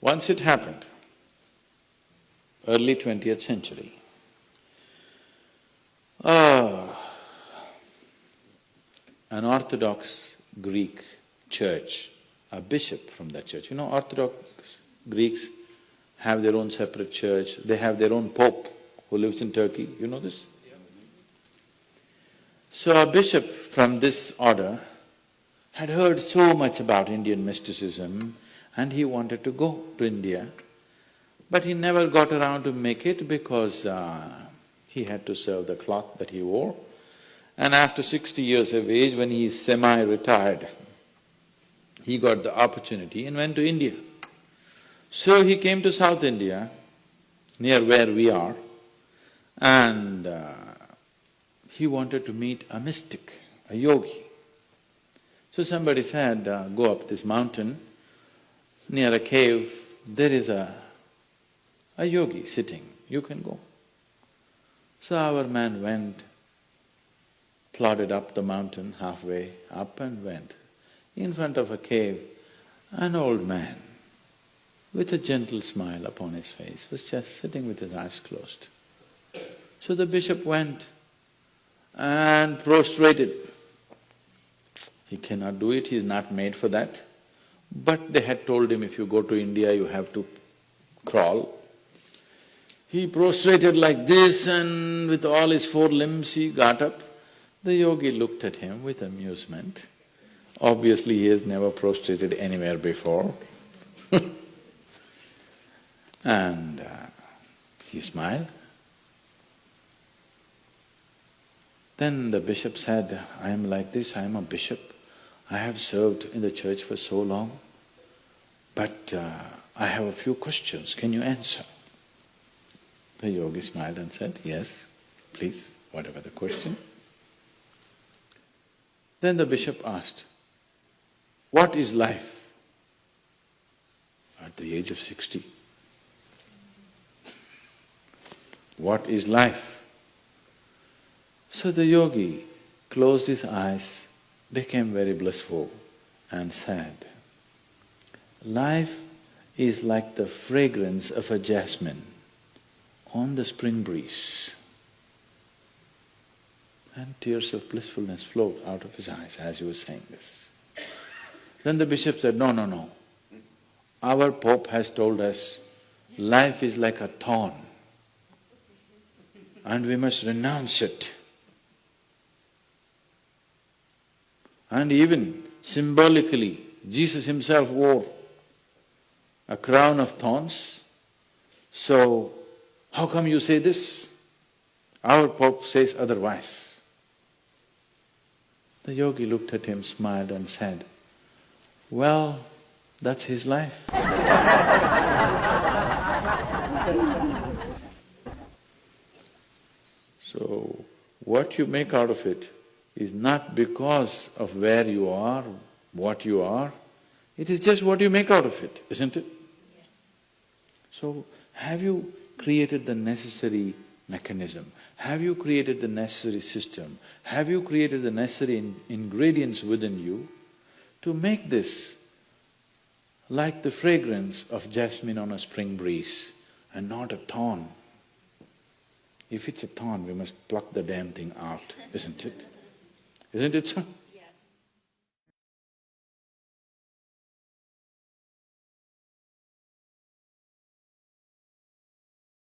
Once it happened, early 20th century. An Orthodox Greek church, a bishop from that church. Orthodox Greeks have their own separate church, they have their own pope who lives in Turkey, you know this? So a bishop from this order had heard so much about Indian mysticism and he wanted to go to India, but he never got around to make it because he had to serve the cloth that he wore. And after 60 years of age, when he is semi-retired, he got the opportunity and went to India. So he came to South India, near where we are, and he wanted to meet a mystic, a yogi. So somebody said, go up this mountain, near a cave, there is a yogi sitting, you can go. So our man went, plodded up the mountain, halfway up and went. In front of a cave, an old man with a gentle smile upon his face was just sitting with his eyes closed. So the bishop went and prostrated. He cannot do it, he is not made for that. But they had told him, if you go to India, you have to crawl. He prostrated like this and with all his four limbs he got up. The yogi looked at him with amusement. Obviously, he has never prostrated anywhere before. And he smiled. Then the bishop said, I am like this, I am a bishop. I have served in the church for so long, but I have a few questions, can you answer? The yogi smiled and said, yes, please, whatever the question. Then the bishop asked, what is life? At the age of 60. What is life? So the yogi closed his eyes, became very blissful and said, life is like the fragrance of a jasmine on the spring breeze. And tears of blissfulness flowed out of his eyes as he was saying this. Then the bishop said, no, no, no. Our Pope has told us life is like a thorn and we must renounce it. And even symbolically, Jesus himself wore a crown of thorns. So, how come you say this? Our Pope says otherwise. The yogi looked at him, smiled and said, well, that's his life. So, what you make out of it is not because of where you are, what you are, it is just what you make out of it, isn't it? Yes. So, have you created the necessary mechanism? Have you created the necessary system? Have you created the necessary ingredients within you to make this like the fragrance of jasmine on a spring breeze and not a thorn? If it's a thorn, we must pluck the damn thing out, isn't it? Isn't it so?